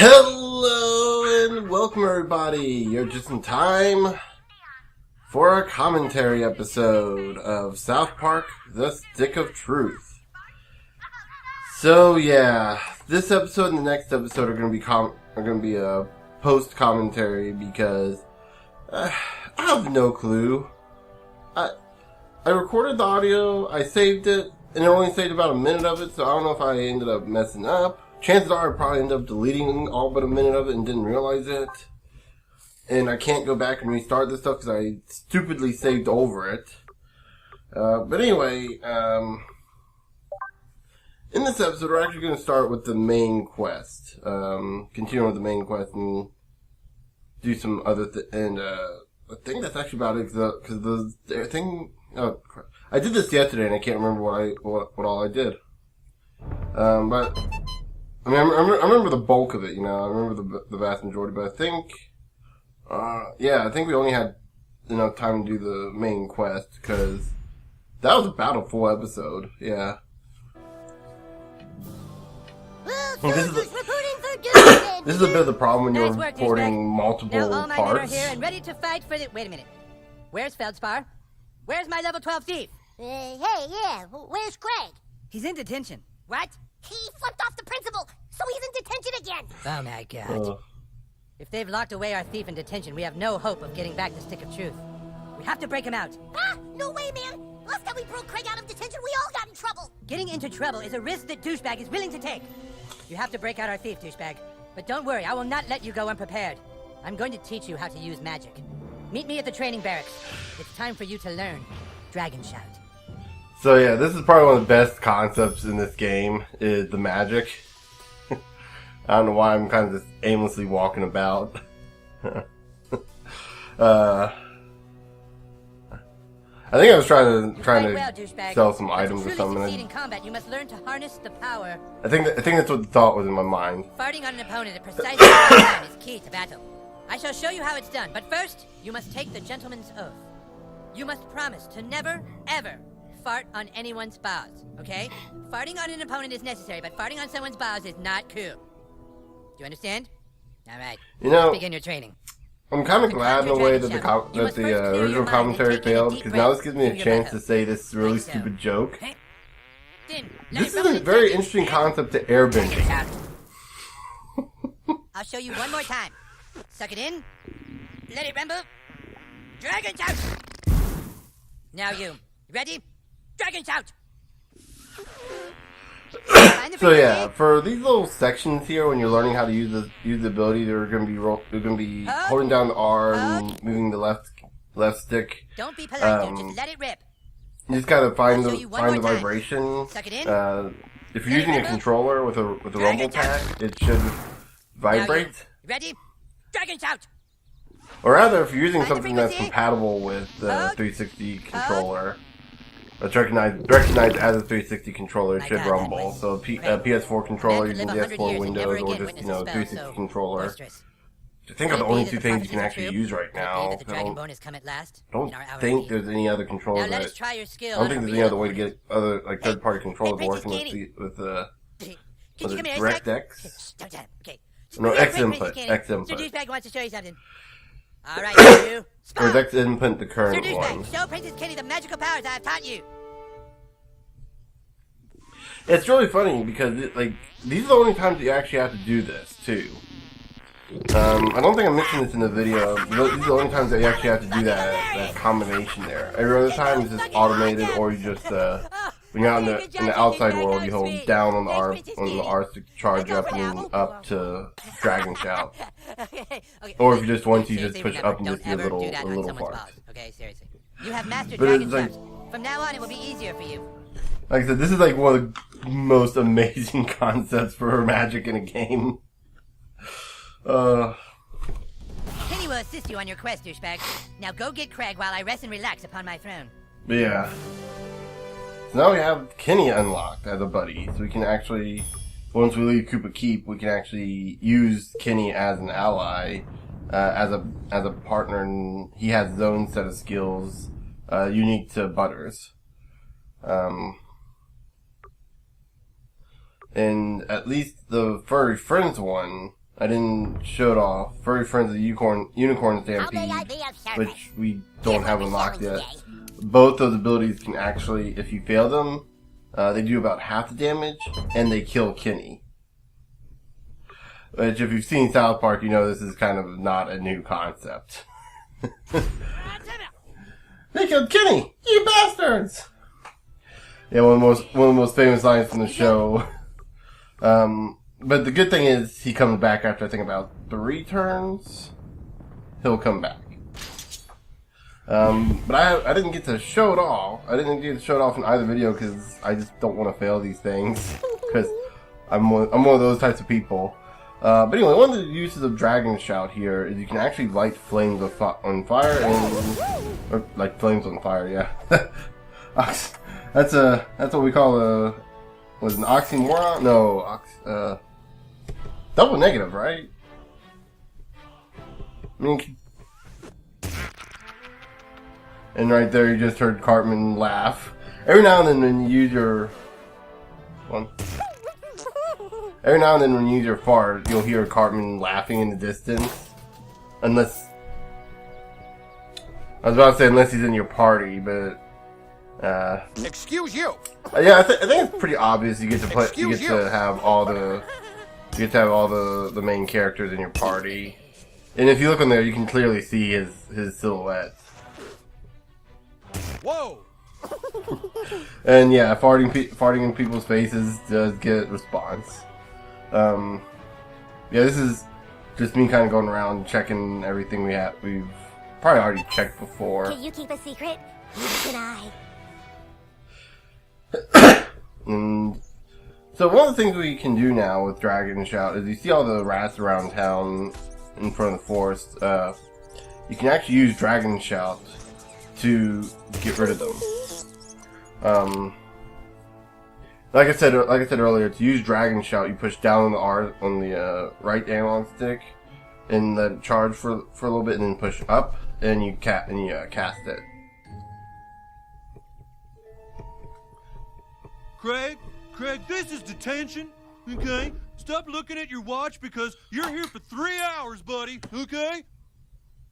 Hello and welcome everybody. You're just in time for a commentary episode of South Park: The Stick of Truth. So yeah, this episode and the next episode are going to be a post commentary because I have no clue. I recorded the audio, I saved it, and it only saved about a minute of it, so I don't know if I ended up messing up. Chances are I probably ended up deleting all but a minute of it and didn't realize it. And I can't go back and restart this stuff because I stupidly saved over it. But anyway, in this episode we're actually going to start with the main quest. Continue with the main quest and do some other and I think that's actually about it because the thing... Oh, crap. I did this yesterday and I can't remember what all I did. But... I mean, I remember the bulk of it, you know, I remember the vast majority, but I think, I think we only had enough time to do the main quest, because that was about a full episode, yeah. This is a bit of the problem when you're recording multiple now all my parts. men are here and ready to fight for the... Wait a minute. Where's Feldspar? Where's my level 12 thief? Where's Craig? He's in detention. What? He flipped off the principal, so he's in detention again. Oh my god. If they've locked away our thief in detention, we have no hope of getting back the Stick of Truth. We have to break him out. Ah, no way, man. Last time we broke Craig out of detention, we all got in trouble. Getting into trouble is a risk that Douchebag is willing to take. You have to break out our thief, Douchebag. But don't worry, I will not let you go unprepared. I'm going to teach you how to use magic. Meet me at the training barracks. It's time for you to learn Dragon Shout. So yeah, this is probably one of the best concepts in this game, is the magic. I don't know why I'm kind of just aimlessly walking about. I think I was trying to sell some items or something. In combat, you must learn to harness the power. I think that's what the thought was in my mind. Farting on an opponent at precisely the right time is key to battle. I shall show you how it's done, but first, you must take the gentleman's oath. You must promise to never, ever fart on anyone's balls, okay? Farting on an opponent is necessary, but farting on someone's balls is not cool. Do you understand? All right. You know, let's begin your training. I'm kind of glad in a way that the original commentary failed, because now this gives me a chance to say this really stupid joke. This is a very interesting concept to airbending. I'll show you one more time. Suck it in. Let it rumble. Dragon shout. Now you. Ready? Dragon shout! So yeah, for these little sections here, when you're learning how to use the ability, you're going to be holding down the R and moving the left stick. Don't be polite, dude. Just let it rip. You just gotta find the vibration. Suck it in. If you're using a controller with a rumble pad, it should vibrate. Ready? Dragon shout! Or rather, if you're using something that's compatible with the 360 controller. It's recognized as a 360 controller, it should rumble. So a PS4 controller using PS4 Windows, or just, 360 controller. I think are the only two things you can actually use right now. I don't think there's any other controllers. I don't think there's any other way to get other third-party controllers working with DirectX. No, X input. Sir Douchebag wants to show you something. All right, you. Or X input the current Sir one. Douchebag, show Princess Kenny the magical powers I have taught you. It's really funny because these are the only times that you actually have to do this too. I don't think I mentioned this in the video. But these are the only times that you actually have to do that combination there. Every other time is just automated, or you just when you're out in the outside world, you hold down on the R to charge up and up to Dragon Shout. Or if you just want to, you just push up and just do a little part. Okay, seriously. You have mastered Dragon Shout. From now on, it will be easier for you. Like I said, this is one of the most amazing concepts for magic in a game. Kenny will assist you on your quest, douchebag. Now go get Craig while I rest and relax upon my throne. Yeah. So now we have Kenny unlocked as a buddy, so we can actually, once we leave Koopa Keep, we can actually use Kenny as an ally, as a partner, and he has his own set of skills, unique to Butters. And at least the Furry Friends one, I didn't show it off. Furry Friends of the Unicorn Stampede, which we don't have unlocked yet. Both those abilities can actually, if you fail them, they do about half the damage, and they kill Kenny. Which, if you've seen South Park, you know this is kind of not a new concept. They killed Kenny! You bastards! Yeah, one of the most famous lines from the show. But the good thing is, he comes back after, I think, about 3 turns. He'll come back. But I didn't get to show it all. I didn't get to show it off in either video because I just don't want to fail these things. Because I'm one of those types of people. But anyway, one of the uses of Dragon Shout here is you can actually light flames on fire and... Or, like, flames on fire, yeah. That's what we call a... Was an oxymoron? No, double negative, right? I mean... And right there, you just heard Cartman laugh. Every now and then when you use your... Every now and then when you use your fart, you'll hear Cartman laughing in the distance. Unless... I was about to say unless he's in your party, but... Excuse you! Yeah, I think it's pretty obvious you get to play... You get to have all the... You get to have all the main characters in your party. And if you look on there, you can clearly see his silhouette. Whoa! And yeah, farting in people's faces does get response. Yeah, this is just me kind of going around checking everything we've probably already checked before. Can you keep a secret? Neither can I. And so one of the things we can do now with Dragon Shout is you see all the rats around town in front of the forest. You can actually use Dragon Shout to get rid of them. Like I said earlier, to use Dragon Shout, you push down on the R on the right analog stick, and let it charge for a little bit, and then push up, and you cast it. Craig, this is detention. Okay, stop looking at your watch because you're here for 3 hours, buddy. Okay.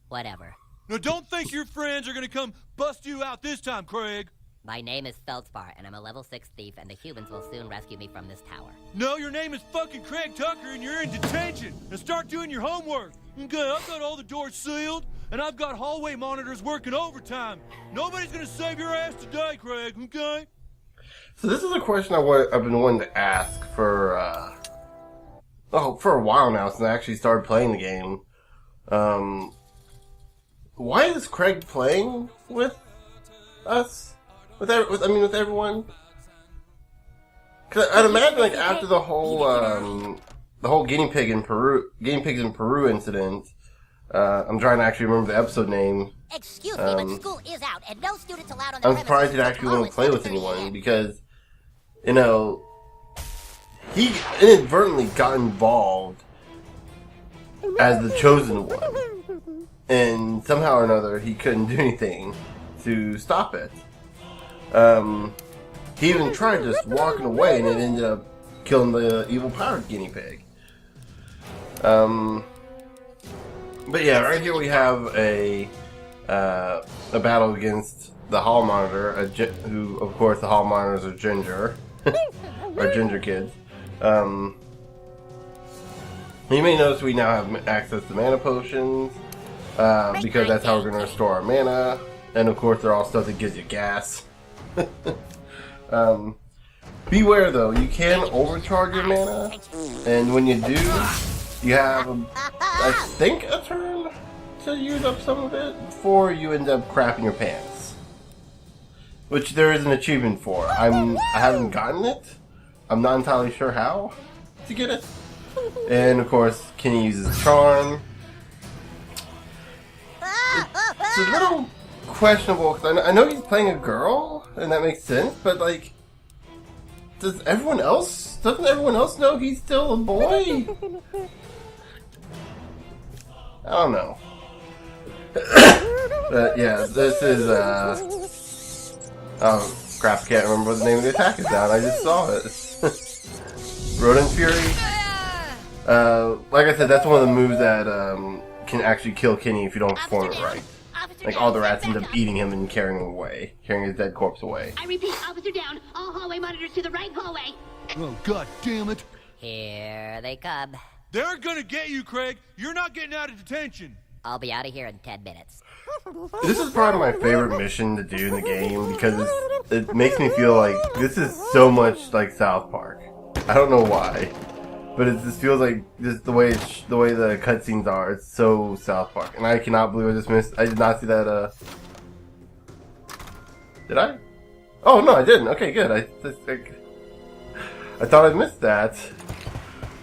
Whatever. Now, don't think your friends are gonna come bust you out this time, Craig. My name is Feldspar, and I'm a level 6 thief, and the humans will soon rescue me from this tower. No, your name is fucking Craig Tucker, and you're in detention. Now start doing your homework. Okay, I've got all the doors sealed, and I've got hallway monitors working overtime. Nobody's gonna save your ass today, Craig, okay? So this is a question I've been wanting to ask for a while now, since I actually started playing the game. Why is Craig playing with us? With everyone? Cause I'd imagine, like, after the whole guinea pigs in Peru incident, I'm trying to actually remember the episode name. Excuse me, but school is out, and no students allowed on the I'm surprised he'd actually want to play with anyone, because, you know, he inadvertently got involved as the chosen one. And somehow or another, he couldn't do anything to stop it. He even tried just walking away, and it ended up killing the evil powered guinea pig. But yeah, right here we have a battle against the hall monitor, who, of course, the hall monitors are ginger, or ginger kids. You may notice we now have access to mana potions, because that's how we're going to restore our mana, and of course they're all stuff that gives you gas. Beware though, you can overcharge your mana, and when you do, you have, I think, a turn to use up some of it before you end up crapping your pants. Which there is an achievement for. I haven't gotten it. I'm not entirely sure how to get it. And of course, Kenny uses Charm. It's a little questionable, because I know he's playing a girl, and that makes sense, but like, doesn't everyone else know he's still a boy? I don't know. But yeah, this is, oh crap, I can't remember what the name of the attack is now, I just saw it. Rodent Fury? Like I said, that's one of the moves that can actually kill Kenny if you don't perform it right. Like all the rats end up eating him and carrying him away, carrying his dead corpse away. I repeat, officer down. All hallway monitors to the right hallway. Oh, god damn it. Here they come. They're gonna get you, Craig. You're not getting out of detention. I'll be out of here in 10 minutes. This is probably my favorite mission to do in the game because it makes me feel like this is so much like South Park. I don't know why, but it just feels like just the way the cutscenes are. It's so South Park, and I cannot believe I just missed. I did not see that. Did I? Oh no, I didn't. Okay, good. I thought I missed that.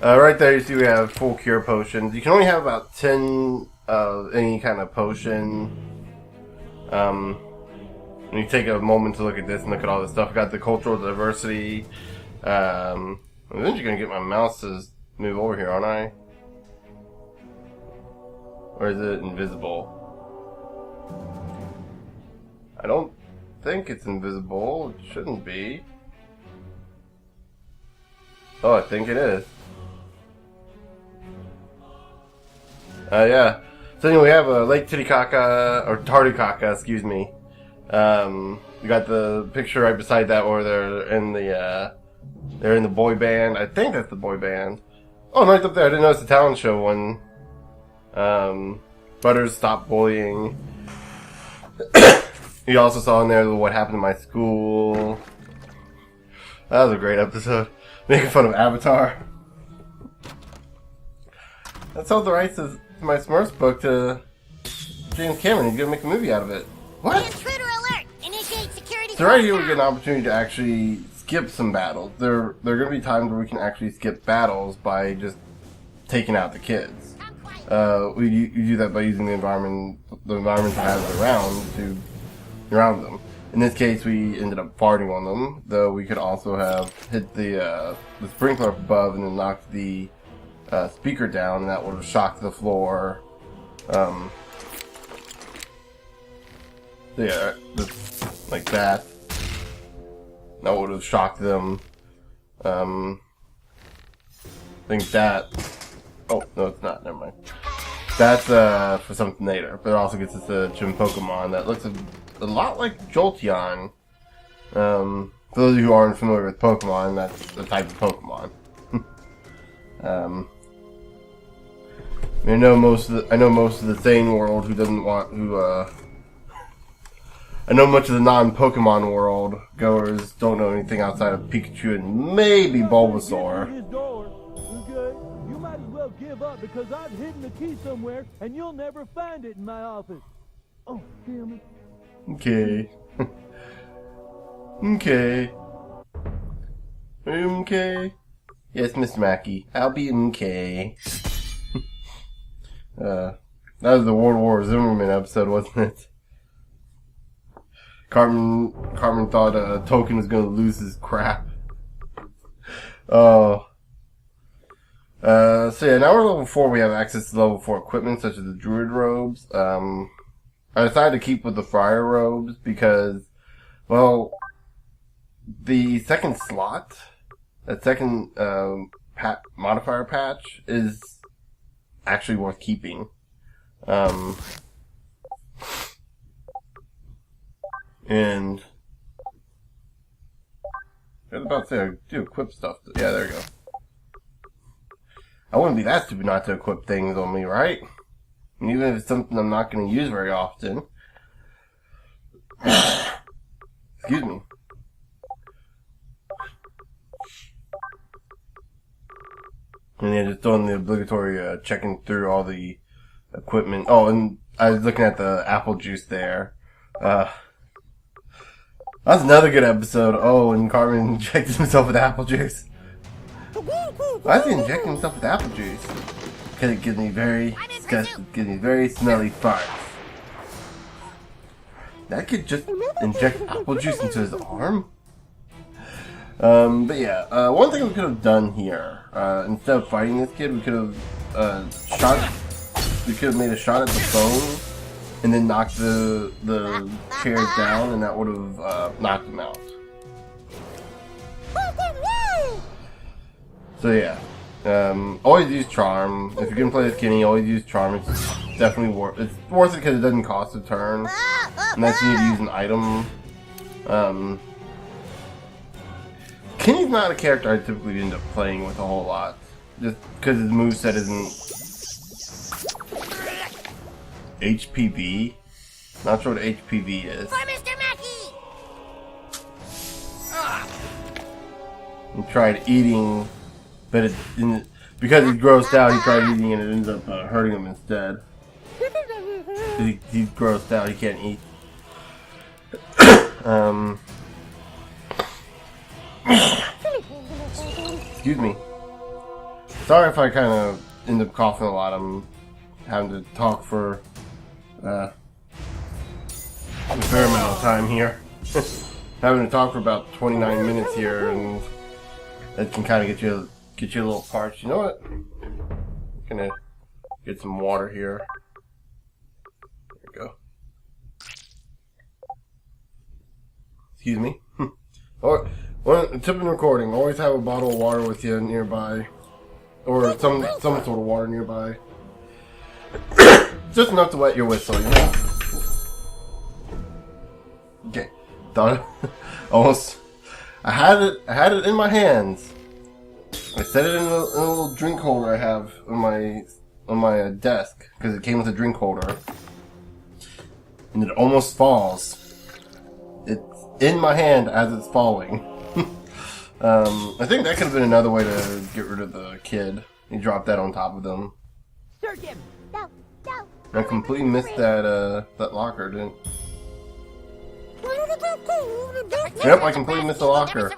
Right there, you see we have full cure potions. You can only have about 10 of any kind of potion. And you take a moment to look at this and look at all this stuff. I got the cultural diversity. I'm eventually gonna get my mouse to move over here, aren't I? Or is it invisible? I don't think it's invisible. It shouldn't be. Oh, I think it is. Yeah. So anyway, we have a Lake Titicaca, or Tardicaca, excuse me. You got the picture right beside that where they're in the boy band. I think that's the boy band. Oh, right up there. I didn't notice the talent show one. Butters Stop Bullying. You also saw in there what happened to my school. That was a great episode. Making fun of Avatar. I sold the rights to my Smurfs book to James Cameron. He's gonna make a movie out of it. What? Intruder alert! Initiate security. So right here we get an opportunity to actually skip some battles. There are gonna be times where we can actually skip battles by just taking out the kids. You do that by using the environment that has around them. In this case, we ended up farting on them, though we could also have hit the sprinkler up above and then knocked the speaker down, and that would have shocked the floor. Yeah, just like that. That would have shocked them. I think that. Oh no, it's not. Never mind. That's for something later, but it also gets us a gym Pokemon that looks a lot like Jolteon. For those of you who aren't familiar with Pokemon, that's the type of Pokemon. I know most of the sane world who doesn't want I know much of the non-Pokemon world goers don't know anything outside of Pikachu and maybe Bulbasaur. You might as well give up because I've hidden the key somewhere and you'll never find it in my office. Oh, damn it. Okay. Okay. Okay. Yes, Mr. Mackey. I'll be okay. That was the World War Zimmerman episode, wasn't it? Carmen thought Token was gonna lose his crap. Oh. So yeah, now we're level 4. We have access to level 4 equipment such as the Druid robes. I decided to keep with the Friar robes because, well, the second slot, that second modifier patch is actually worth keeping. And I was about to say I do equip stuff. Yeah, there you go. I wouldn't be that stupid not to equip things on me, right? And even if it's something I'm not going to use very often. Excuse me. And then just doing the obligatory checking through all the equipment. Oh, and I was looking at the apple juice there. That's another good episode. Oh, and Carmen injected himself with apple juice. Why is he injecting himself with apple juice? Because it gives me very disgusting, gives me very smelly farts. That kid just inject apple juice into his arm? But yeah, one thing we could have done here, instead of fighting this kid, we could have made a shot at the phone and then knocked the chairs down, and that would have knocked him out. So yeah, Always use charm. If you're gonna play as Kenny, always use charm. It's definitely worth. It's worth it because it doesn't cost a turn, and that's you need to use an item. Kenny's not a character I typically end up playing with a whole lot, just because his moveset isn't HPV. Not sure what HPV is. For Mr. Mackey! He tried eating, but it didn't, because he's grossed out. He tried eating and it ends up hurting him instead. He's grossed out. He can't eat. Excuse me. Sorry if I kind of end up coughing a lot. I'm having to talk for a fair amount of time here. Having to talk for about 29 minutes here, and that can kind of get you a little parched. You know what? I'm gonna get some water here. There we go. Excuse me. Or tip in recording: always have a bottle of water with you nearby, or some sort of water nearby. Just enough to wet your whistle, you know. Okay, done. Almost. I had it in my hands. I set it in a little drink holder I have on my desk because it came with a drink holder, and it almost falls. It's in my hand as it's falling. I think that could have been another way to get rid of the kid. You drop that on top of them. Search him! No, no. I completely missed that locker, didn't? Yep, I completely missed the locker.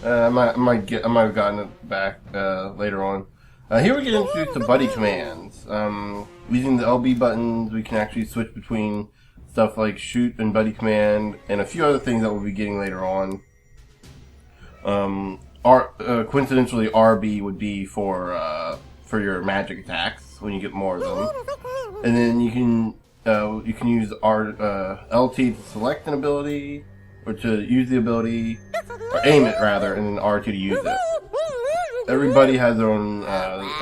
I might have gotten it back later on. Here we get introduced to buddy commands. Using the LB buttons, we can actually switch between stuff like shoot and buddy command, and a few other things that we'll be getting later on. Coincidentally, RB would be for your magic attacks when you get more of them, and then you can use LT to select an ability, or to use the ability, or aim it rather, and then R2 to use it. Everybody has their own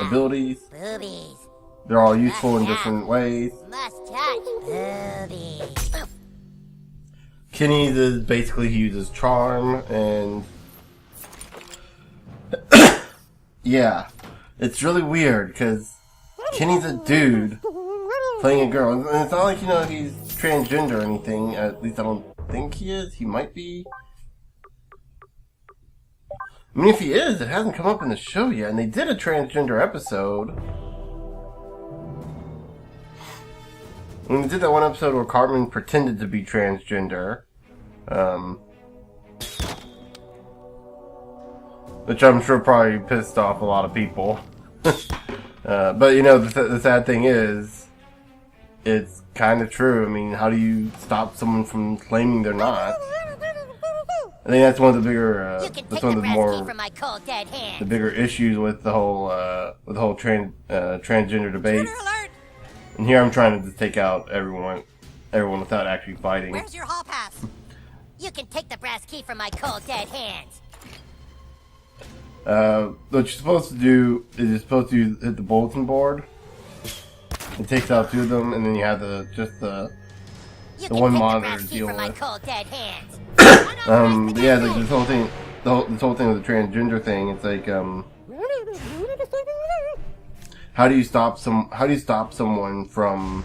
abilities. Boobies. They're all useful in different ways. Must touch. Boobies. Kenny's is basically he uses charm, and yeah, it's really weird because Kenny's a dude playing a girl, and it's not like he's transgender or anything. At least I don't think he is. He might be. I mean, if he is, it hasn't come up in the show yet, and they did a transgender episode. When they did that one episode where Cartman pretended to be transgender, which I'm sure probably pissed off a lot of people. But the sad thing is, it's kind of true. I mean, how do you stop someone from claiming they're not? I think that's one of the bigger, that's one of the bigger issues with the whole transgender debate. And here I'm trying to just take out everyone without actually fighting. Where's your hall pass? You can take the brass key from my cold dead hands. What you're supposed to do is you're supposed to hit the bulletin board. It takes out two of them, and then you have the one monitor to deal with. Yeah, like this whole thing with the transgender thing. It's like, how do you stop someone from,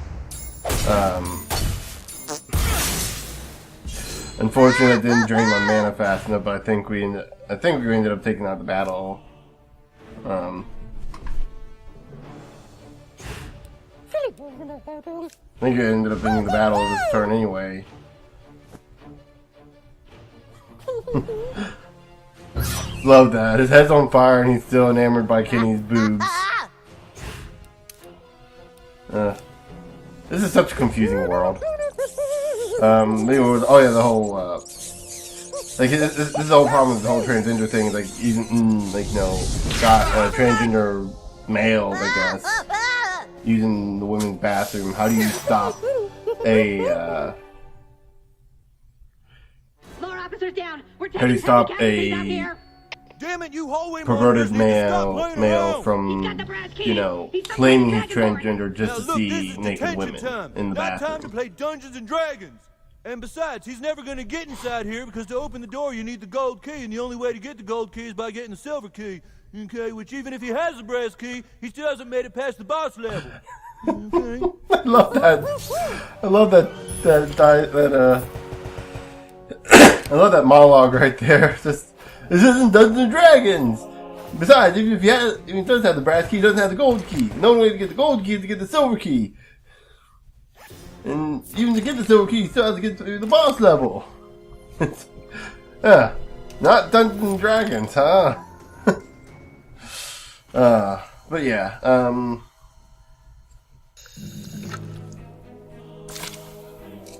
unfortunately I didn't drain my mana fast enough, but I think we ended up taking out the battle. I think it ended up winning the battle this turn anyway. Love that. His head's on fire and he's still enamored by Kenny's boobs. This is such a confusing world. The whole like this is the whole problem with the whole transgender thing. Like got transgender males, I guess, using the women's bathroom. How do you stop a More officers down. We're how do you stop a Damn it, you hallway perverted monitors need to stop male playing around. from, you know, claiming he's transgender just Now to look, this see is naked detention women time. in the Not time to bathroom. play Dungeons and Dragons. And besides, he's never gonna get inside here because to open the door you need the gold key, and the only way to get the gold key is by getting the silver key. Okay, which even if he has the brass key, he still hasn't made it past the boss level. Okay. I love that. I love I love that monologue right there. This isn't Dungeons and Dragons. Besides, if he doesn't have the brass key, he doesn't have the gold key. The only way to get the gold key is to get the silver key. And even to get the silver key, you still have to get to the boss level. Yeah, not Dungeons and Dragons, huh? But yeah,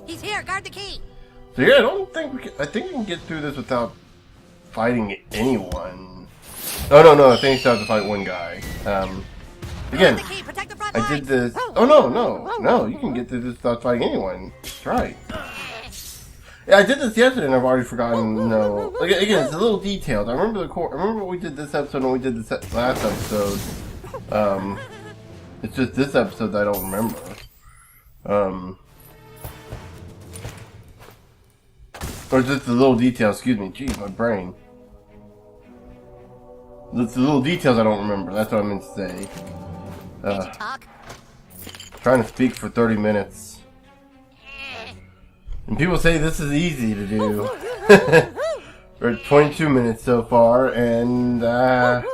He's here. Guard the key. so yeah, I think we can get through this without fighting anyone. Oh no, I think we still have to fight one guy. Again, Guard the key. Protect the front I did lines. this. Oh no, you can get through this without fighting anyone. That's right. Yeah, I did this yesterday and I've already forgotten, again, it's a little detailed. I remember what we did this episode and we did this last episode. It's just this episode that I don't remember. Or just the little details, excuse me, jeez, my brain. It's the little details I don't remember, that's what I meant to say. Did you talk? Trying to speak for 30 minutes. And people say this is easy to do. We're at 22 minutes so far, and I've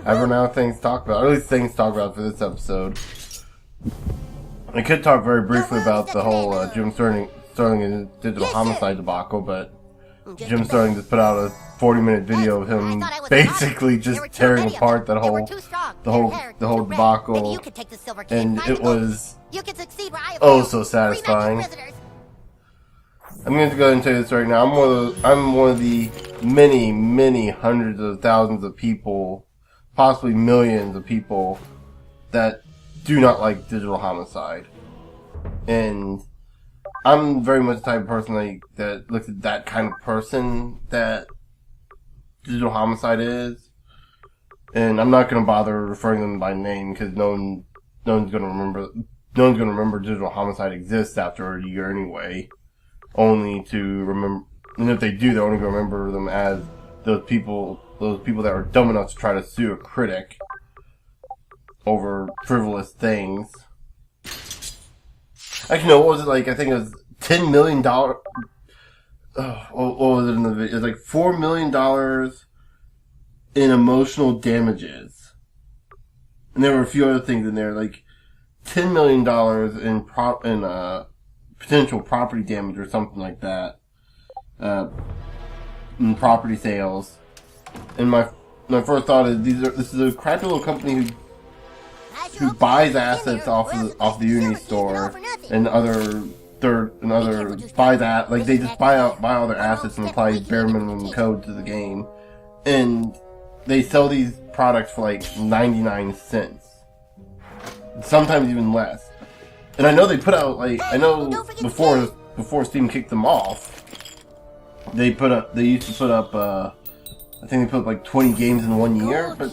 run out of things to talk about. Or at least things to talk about for this episode. I could talk very briefly about the whole Jim Sterling and digital homicide debacle, but Jim Sterling just put out a 40-minute video of him basically just tearing apart the whole debacle, and it was so satisfying. I'm going to go ahead and tell you this right now. I'm one of the many hundreds of thousands of people, possibly millions of people, that do not like digital homicide. And I'm very much the type of person that looks at that kind of person that digital homicide is. And I'm not going to bother referring them by name because no one's going to remember digital homicide exists after a year anyway. Only to remember, and if they do, they're only going to remember them as those people that were dumb enough to try to sue a critic over frivolous things. Actually, no, what was it like? I think it was $10 million. What was it in the video? It was like $4 million in emotional damages. And there were a few other things in there, like $10 million in potential property damage or something like that, in property sales. And my first thought is this is a crappy little company who buys assets off the Uni store and buy that, like they just buy all their assets and apply bare minimum code to the game, and they sell these products for like 99 cents, sometimes even less. And I know they put out, like, I know before Steam kicked them off, they used to put up, I think they put up like 20 games in 1 year, but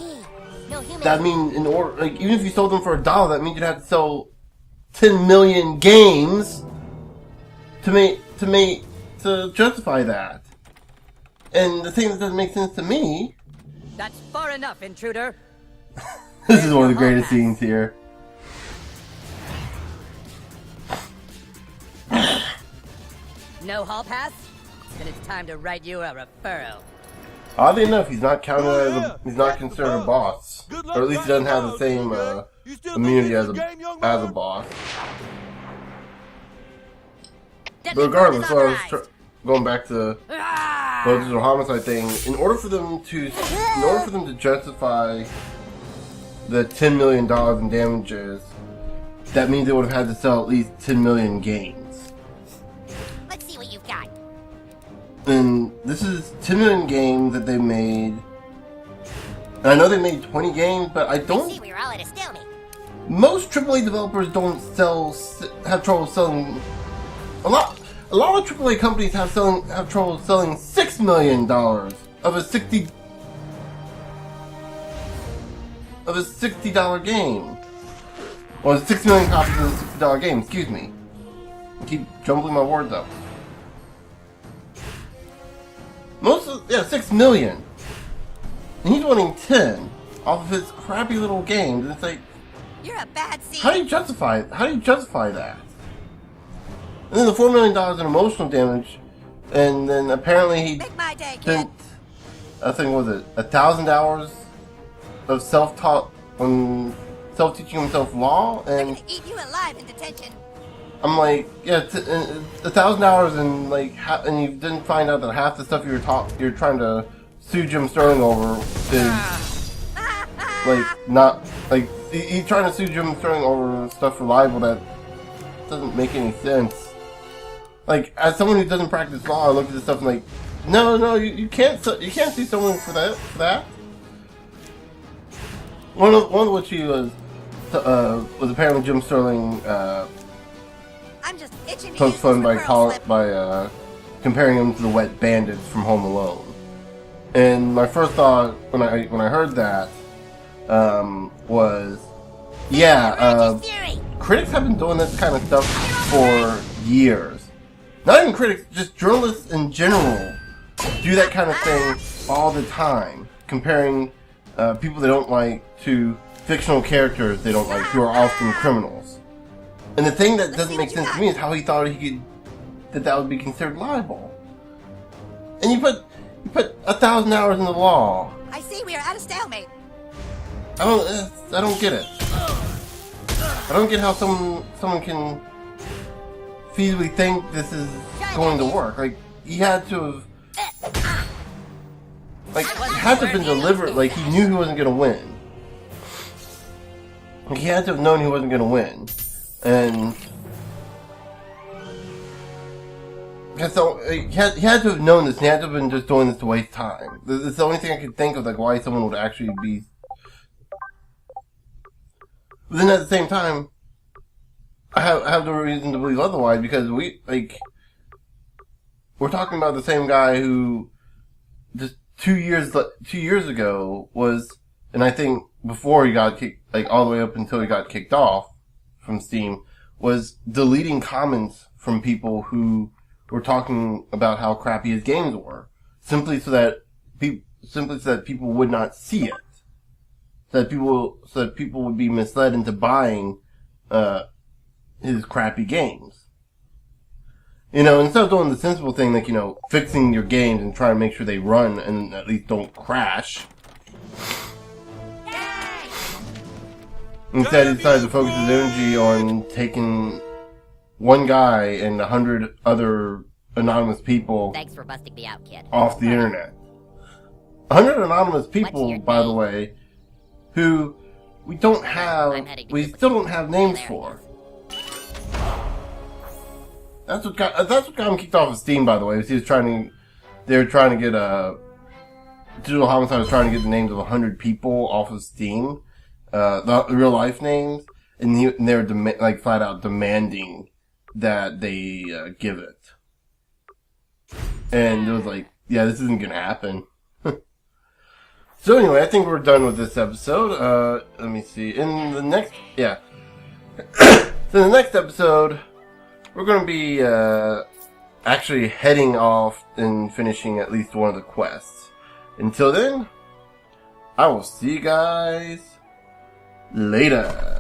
that means even if you sold them for $1, that means you'd have to sell 10 million games to justify that. And the thing that doesn't make sense to me. That's far enough, intruder. This is one of the greatest scenes here. No hall pass? Then it's time to write you a referral. Oddly enough, he's not counted he's not considered a boss, or at least he doesn't have the same immunity as a boss. But regardless, so I was going back to the digital homicide thing. In order for them to justify the $10 million in damages, that means they would have had to sell at least 10 million games. Let's see what you've got. And this is 10 million games that they made. And I know they made 20 games, but I don't. See, we were all at a stalemate. Most AAA developers don't have trouble selling. A lot of AAA companies have trouble selling $6 million of a $60 of a $60 game. Or 6 million copies of a $60 game, excuse me. I keep jumbling my words up. 6 million. And he's wanting 10 off of his crappy little games. And it's like, You're a bad seed. how do you justify that? And then the $4 million in emotional damage, and then apparently he Make my day, kid. spent, I think, was it 1,000 hours of self-taught on self-teaching himself law, They're and gonna eat you alive in detention. I'm like, yeah, 1,000 hours, and like, and you didn't find out that half the stuff you're trying to sue Jim Sterling over is like not like he's trying to sue Jim Sterling over stuff for libel that doesn't make any sense. Like, as someone who doesn't practice law, I look at this stuff and like, no, you can't sue someone for that. One of which he was apparently Jim Sterling I'm just itching to poked use fun this referral slip. by comparing him to the wet bandits from Home Alone. And my first thought when I heard that was, yeah, Theory. critics have been doing this kind of stuff for years. Not even critics, just journalists in general do that kind of thing all the time, comparing people they don't like to fictional characters they don't like, who are often criminals. And the thing that doesn't make sense to me is how he thought that would be considered libel. And you put 1,000 hours in the law. I see we are at a stalemate. I don't get it. I don't get how someone can feasibly think this is going to work. Like, he had to have, like, it had to have been deliberate. Like, he knew he wasn't going to win. Like, he had to have known he wasn't going to win. And so he had to have known this, and he had to have been just doing this to waste time. It's the only thing I could think of, like, why someone would actually be. But then at the same time, I have no reason to believe otherwise, because we're talking about the same guy who just 2 years ago was, and I think before he got kicked, like all the way up until he got kicked off from Steam, was deleting comments from people who were talking about how crappy his games were, simply so that people would not see it, so that people would be misled into buying his crappy games. You know, instead of doing the sensible thing, like, you know, fixing your games and trying to make sure they run and at least don't crash. Instead, he decided to focus his energy on taking one guy and 100 other anonymous people Thanks for busting me out, kid. off the internet. 100 anonymous people, by the way, who we still don't have names for. That's what got him kicked off of Steam, by the way. They were trying to get Digital Homicide was trying to get the names of 100 people off of Steam, the real life names, and they were flat out demanding that they give it. And it was like, yeah, this isn't gonna happen. So anyway, I think we're done with this episode. Let me see. In the next episode, we're going to be actually heading off and finishing at least one of the quests. Until then, I will see you guys later.